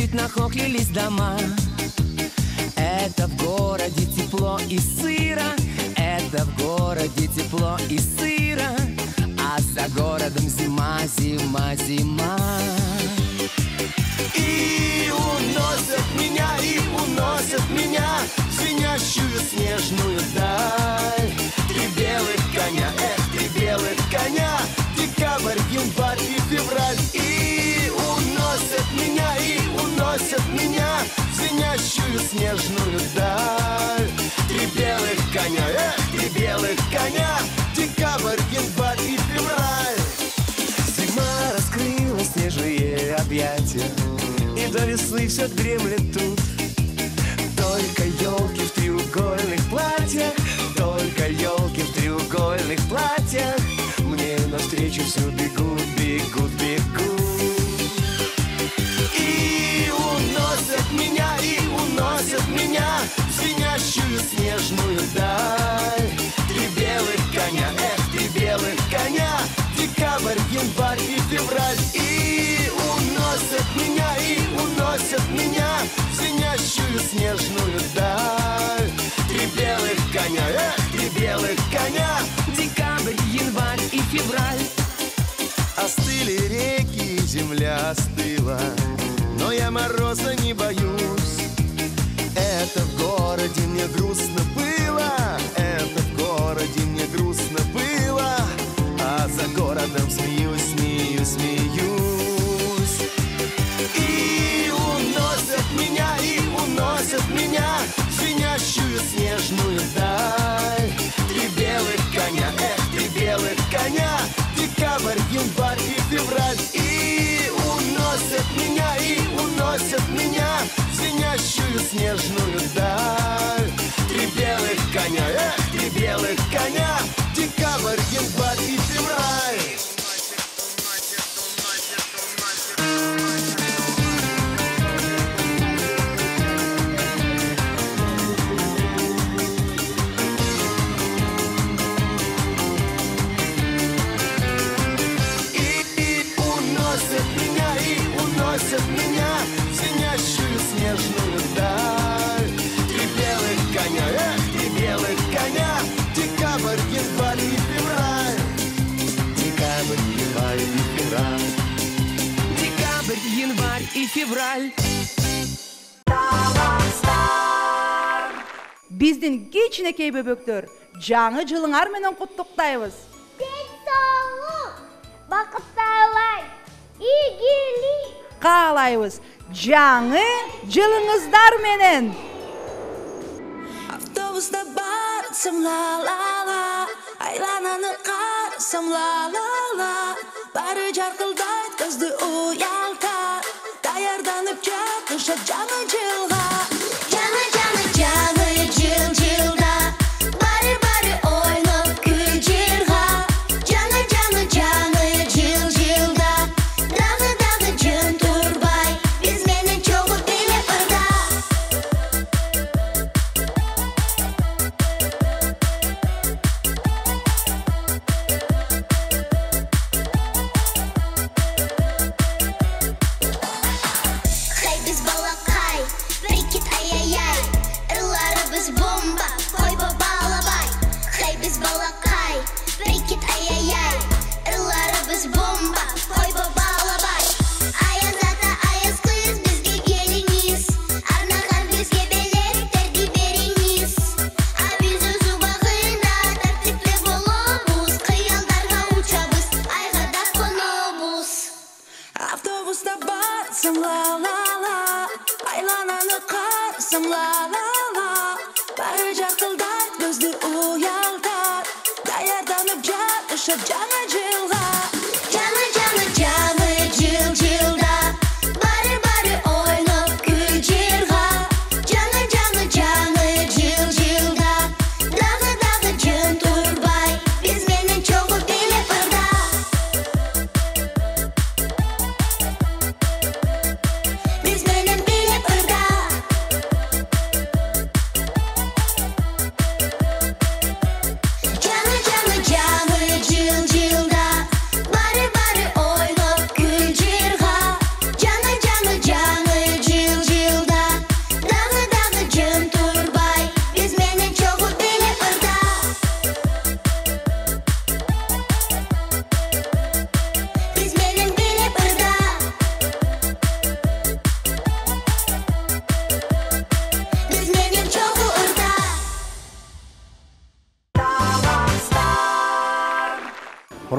Чуть нахохлились дома. Это в городе тепло и сыро, это в городе тепло и сыро, а за городом зима, зима, зима. И уносят меня в звенящую снежную даль. Три белых коня, три белых коня, декабрь, январь и февраль. И уносят меня в звенящую снежную даль. Три белых коня, декабрь, январь и февраль. Зима раскрыла снежные объятия, и до весны все дремлет тут. Только елки в треугольных платьях, только елки в треугольных платьях мне навстречу все бегут, бегут, бегут. И уносят меня в звенящую снежную даль. Три белых коня, декабрь, январь и февраль. И уносят меня в звенящую снежную даль. Три белых коня, декабрь, январь и февраль. Остыли реки, и земля остыла, но я мороза не боюсь. Это в городе мне грустно было, это в городе мне грустно было, а за городом смеюсь, смеюсь, смеюсь. И уносят меня в звенящую снежную даль. Три белых коня, декабрь, январь и февраль. И уносят меня в звенящую снежную даль. Три белых коня, декабрь, январь и февраль. Уносят меня в звенящую снежную даль. Три белых коня, декабрь, январь и февраль. Декабрь, январь и февраль. Декабрь, январь и февраль. Биздин кичинекей бөбөктөр, жаңы жылыңар менен куттуктайбыз. Ден соолук, бакыттуулар, ийгилик Каалайбыз жаңы жылыңыздар менен. Автобуста барсам ла-ла-ла, айлананы карасам ла-ла-ла, бары жаркылдайт көздү уялтар, даярданып жатышат жаңы жылга. Жаңы жыл жылда, бары ойноп күл жырга. Жаңы жыл жылда, дагы жөн турбай, биз менен чогуу биле ырда. Хей, биз балакай, прикид ай-яй-яй, ырларыбыз бомба, койбо балабай. Хей, биз балакай, прикид ай-яй-яй, ырларыбыз бомба, койбо балабай. Аяз ата, аяз кыз бизге келиңиз, арнаган бизге белектерди бериңиз. А биз өз убагында тартиптүү болобуз, кыялдарга учабыз, айга да конобуз. Автобуста барсам ла-ла-ла, айлананы карасам ла-ла-ла, бары жаркылдайт көздү уялтар, даярданып жатышат жаңы жылга. Жаңы жыл жылда, бары ойноп күл жырга. Жаңы жыл жылда, дагы жөн турбай, биз менен чогуу биле ырда. Биз менен биле ырда. Жаңы жыл жылда,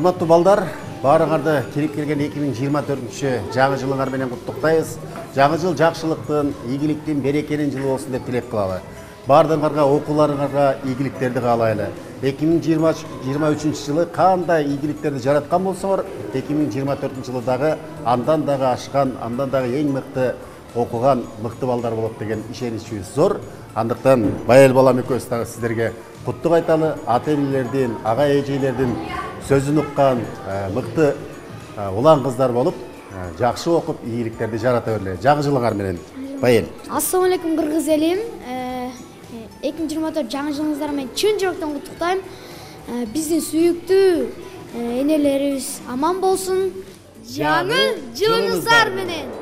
Урматтуу балдар, баарыңарды келип келген 2024 жаңы жылыңар менен куттуктайбыз. Жаңы жыл жакшылыктын, ийгиликтин, берекенин жылы болсун деп тилеп кылалы. Бардыңарга, окууларыңарга ийгиликтерди каалайлы. 2023 жылы кандай ийгиликтерди жараткан болсоңор, 2024 жылы дагы андан дагы ашкан, андан дагы эң мыкты окуган мыкты балдар болот деген ишеничибиз зор. Андыктан Байел балам экөөбүз дагы сиздерге куттук айталы. Ата-энелердин, ага-эжелердин сөзүн уккан мыкты улан кыздар болуп, жакшы окуп, ийгиликтерди жарата берле. Жаңы жылыңар менен, Байел. Ассаламу алейкум кыргыз элим. 2024 жаңы жылыңыздар менен чын жүрөктөн куттуктайм. Биздин сүйүктүү энелерибиз аман болсун. Жаңы жылыңыздар менен.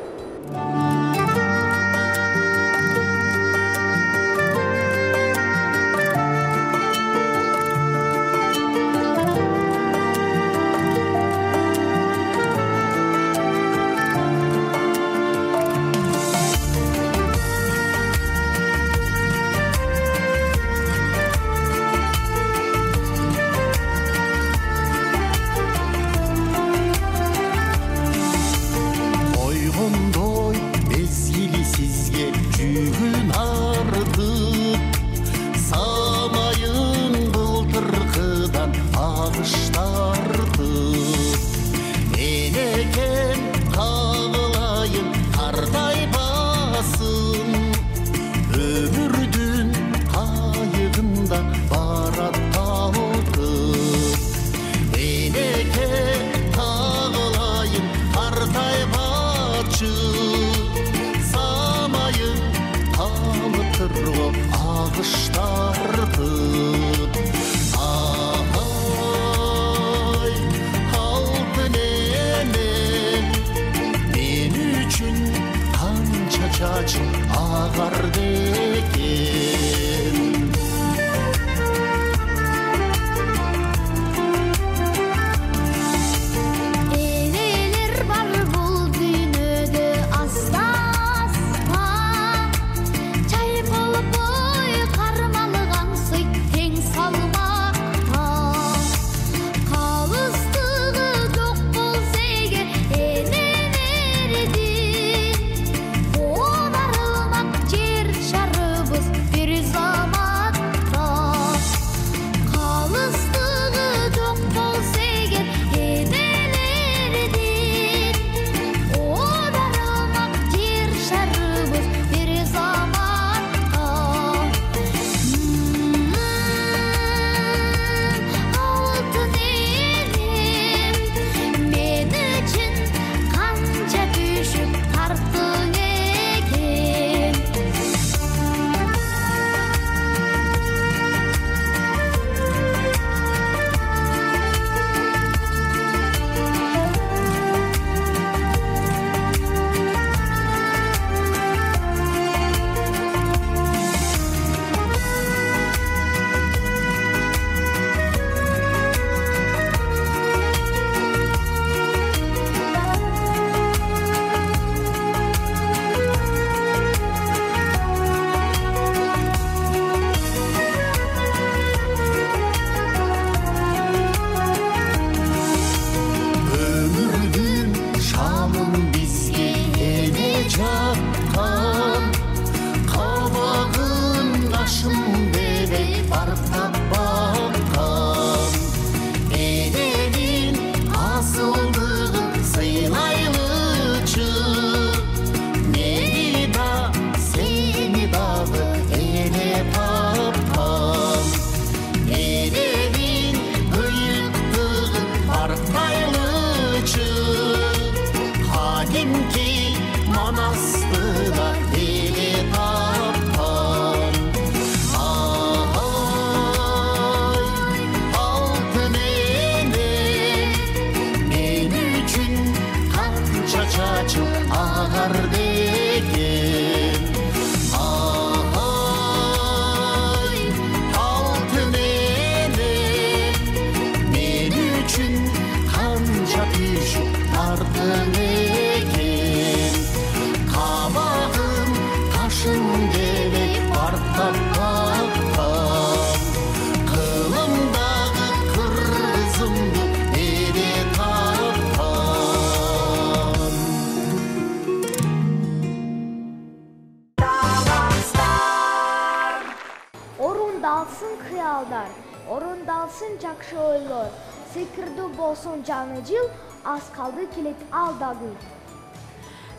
Орындалсын кыялдар, орындалсын жакшы ойлор. Сыйкырдуу болсун жаңы жыл, аз калды келет алдагы.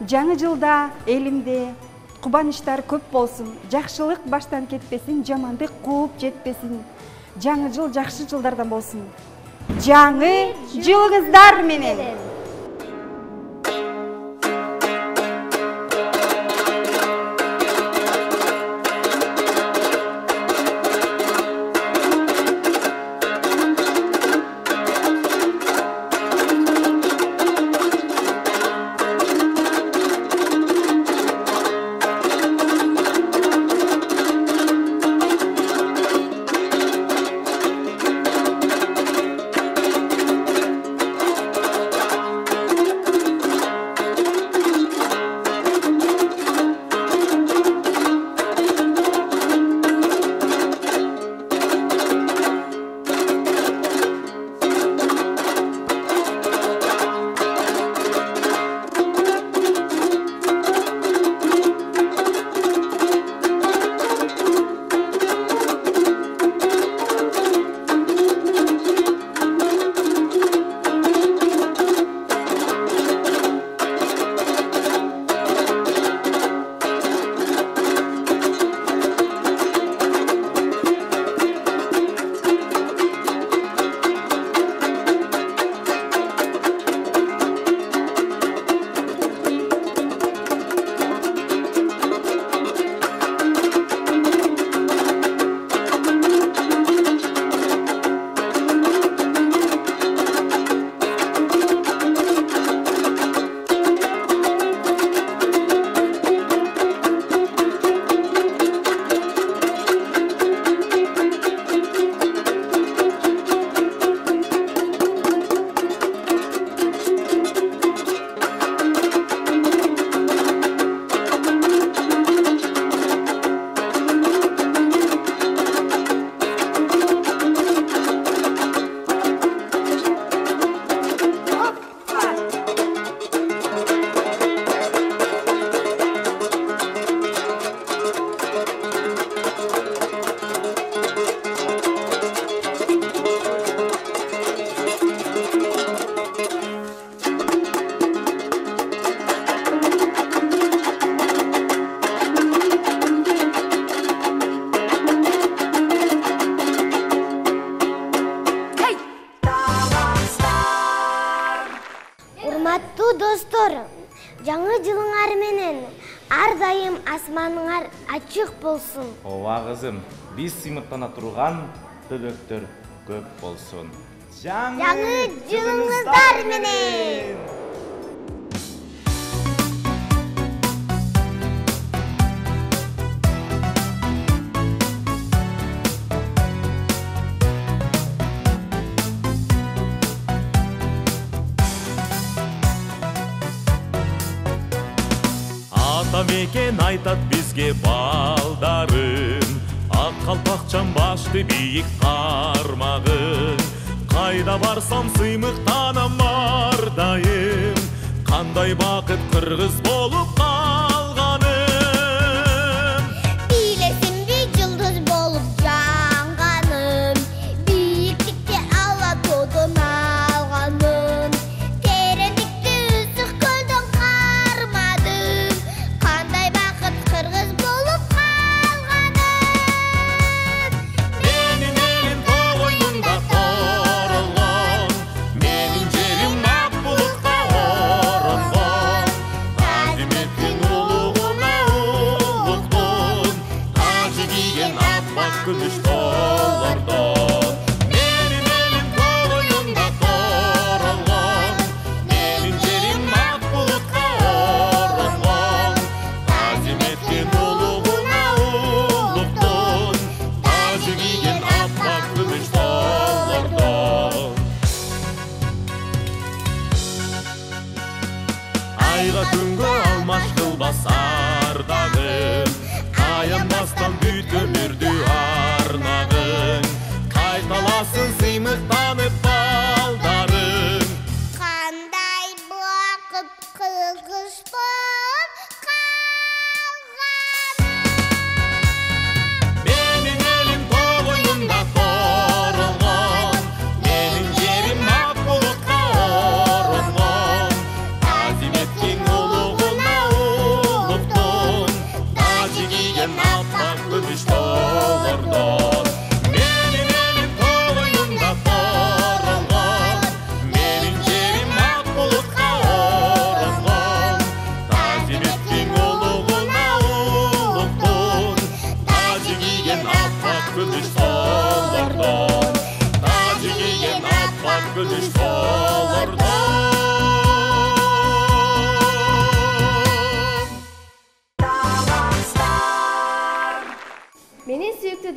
Жаңы жылда элимде кубанычтар көп болсун, жакшылык баштан кетпесин, жамандык кууп жетпесин. Жаңы жыл жакшы жылдардан болсун. Жаңы жылыңыздар менен. Урматтуу достор, жаңы жылыңар менен ар дайым асманыңар ачык болсун. Ооба кызым, биз сыймыктана турган төлөктөр көп болсун. Жаңы жылыңыздар менен. Мекен айтат бизге балдарын, ак калпакчан башты бийик кармагын. Кайда барсам сыймыктанам ар дайым, кандай бакыт кыргыз болуп калганым. Билесиңби жылдыз болуп жанганым, бийиктикте алатоодон алганым. Тереңдикти ысык көлдөн кармадым, кандай бакыт кыргыз болуп калганым. Менин элим тоо боюнда торолгон, менин жерим ак булутка оронгон. Азиметтин улугуна улуктун, тажы кийген аппак күмүш тоолордон. Менин элим тоо боюнда торолгон, менин жерим ак булутка оронгон. Азиметтин улугуна улуктун, тажы кийген аппак күмүш тоолордон. Айга күнгө алмаш кылбас ардагым, аянбастан бүт өмүрдү арнагын. Кайталасын сыймыктанып балдарым, Кандай бакыт кыргыз болуп калганым. менин элим тоо боюнда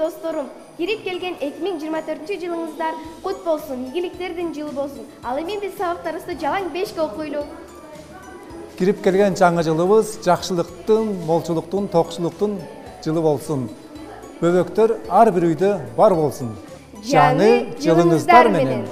досторум, кирип келген 2024-жылыңыздар кут болсун, ийгиликтердин жылы болсун. Ал эми биз сабактарыбызды жалаң 5ке окуйлу. Кирип келген жаңы жылыбыз жакшылыктын, молчулуктун, токчулуктун жылы болсун. Бөбөктөр ар бир үйдө бар болсун. Жаңы жылыңыздар менен.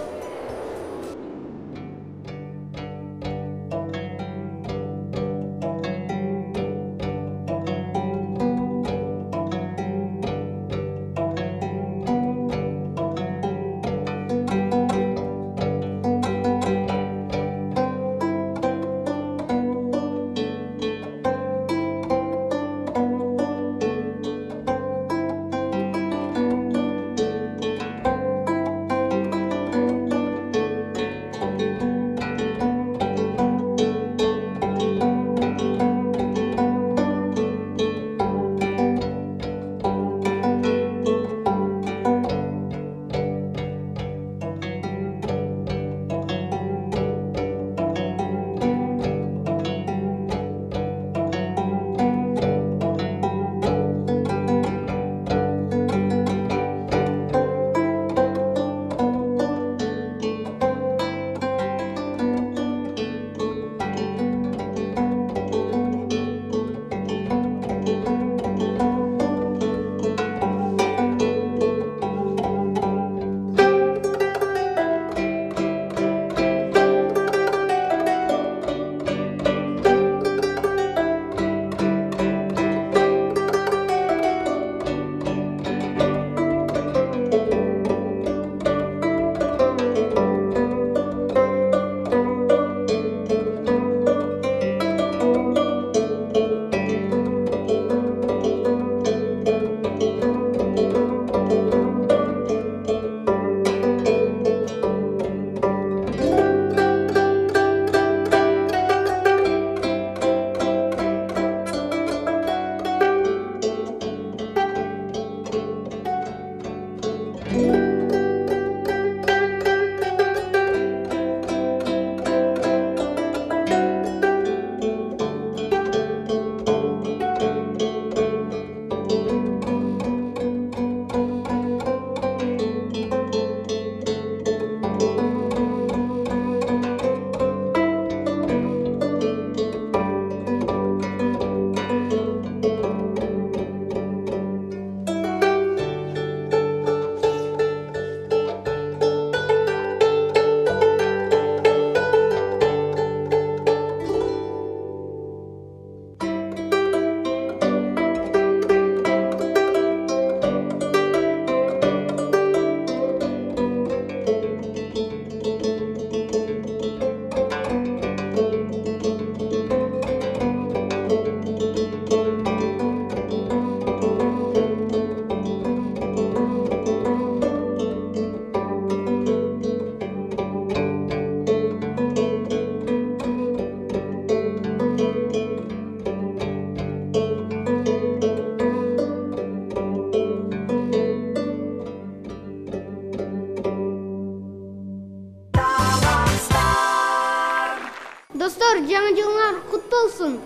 Достор, жаңы жылыңар кут болсун.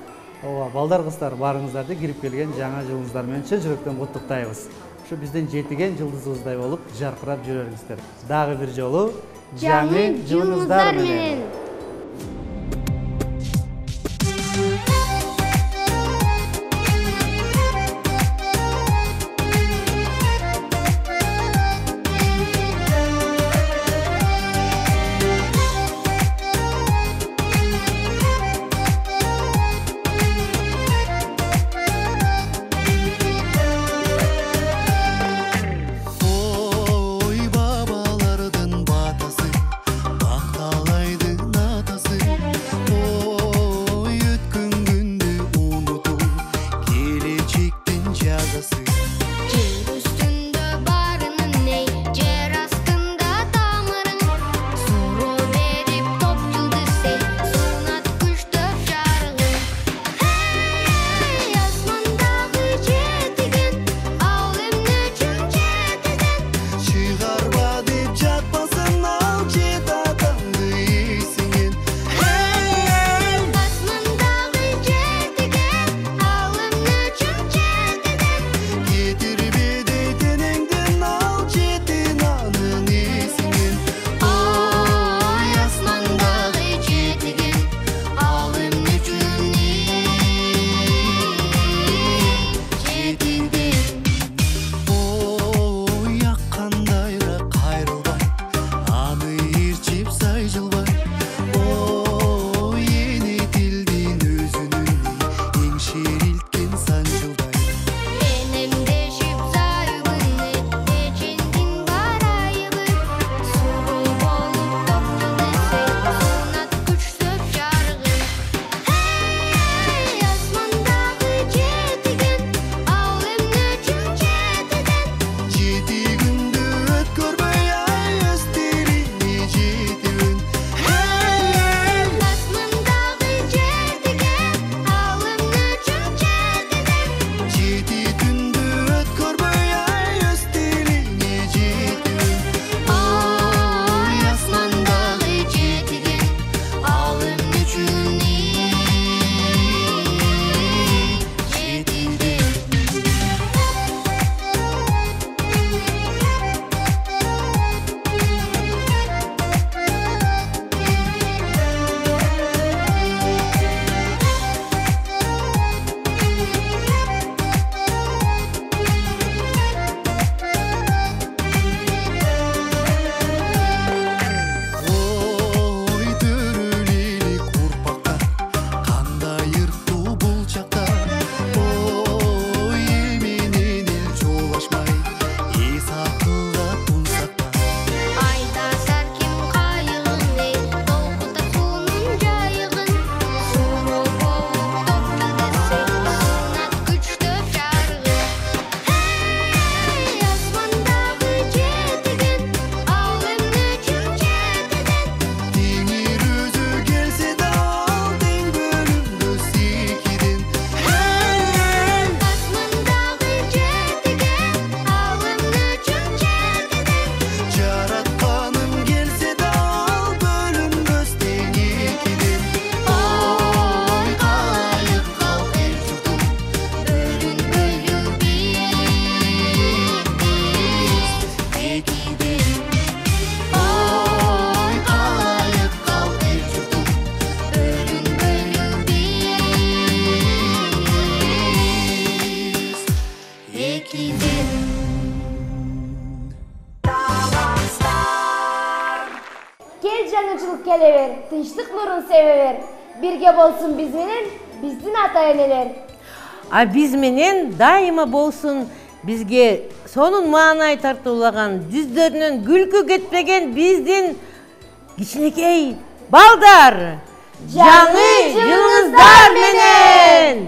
Ооба, балдар кыздар, барыңыздарды кирип келген жаңа жылыңыздар менен чын жүрөктөн куттуктайбыз. Ушу биздин жетиген жылдызыбыздай болуп жаркырап жүрөрүңүздөр. Дагы бир жолу жаңы жылыңыздар менен. Ой, бабалардын батасы, бакталайды келе бер, тынчтык нурун себе бер. Бирге болсун биз менен биздин ата-энелер. А биз менен дайыма болсун бизге сонун маанай тартуулаган, жүздөрүнөн күлкү кетпеген биздин кичинекей балдар. Жаңы жылыңыздар менен!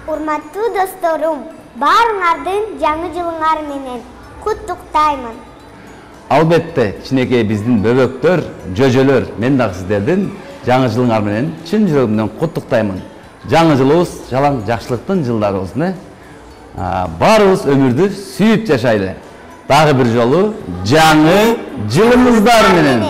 Урматтуу досторум, Баарыңардын жаңы жылыңар менен куттуктаймын. Албетте, кичинекей биздин бөбөктөр, жөжөлөр, мен дагы сиздердин жаңы жылыңар менен чын жүрөгүмдөн куттуктаймын. Жаңы жылыбыз жалаң жакшылыктын жылдары болсун. Баарыбыз өмүрдү сүйүп жашайлы. Дагы бир жолу жаңы жылыңыздар менен.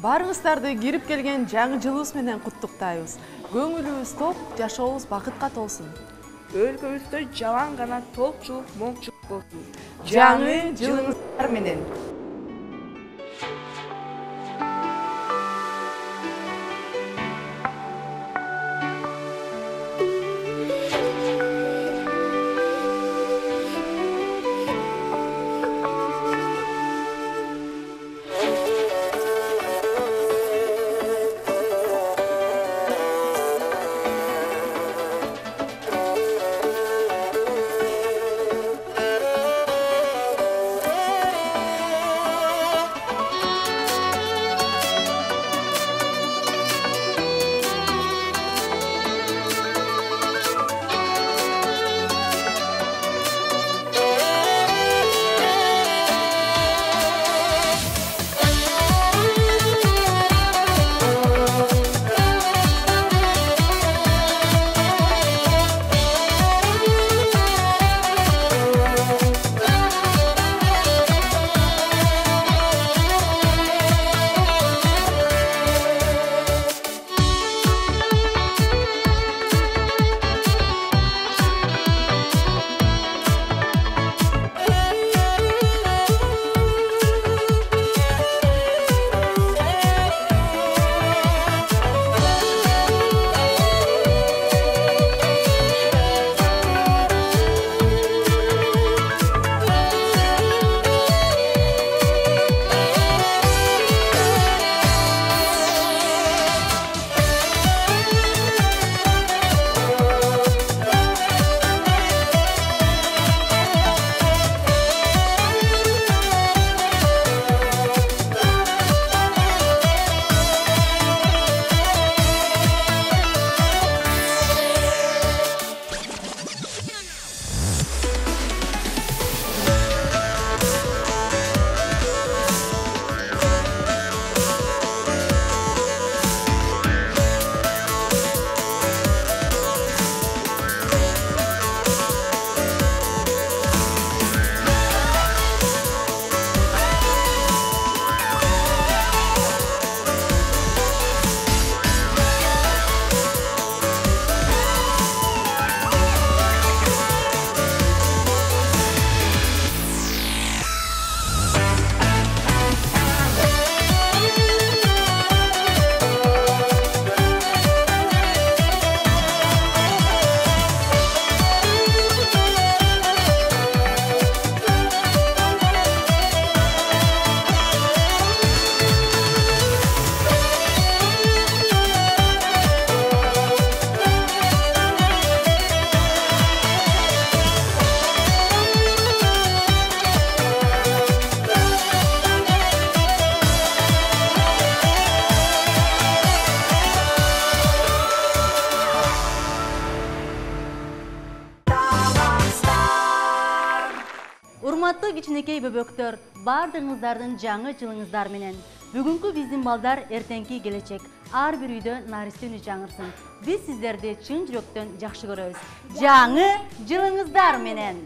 Барыңыздарды кирип келген жаңы жылыбыз менен куттуктайбыз. Көңүлүбүз топ, жашообуз бакытка толсун. Өлкөбүздө жалаң гана толкчулук, моңчулук болсун. Жаңы жылыңыздар менен. Урматтуу кичинекей бөбөктөр, баардыгыңыздардын жаңы жылыңыздар менен. Бүгүнкү биздин балдар эртеңки келечек. Ар бир үйдө наристе үнү жаңырсын. Биз сиздерди чын жүрөктөн жакшы көрөбүз. Жаңы жылыңыздар менен.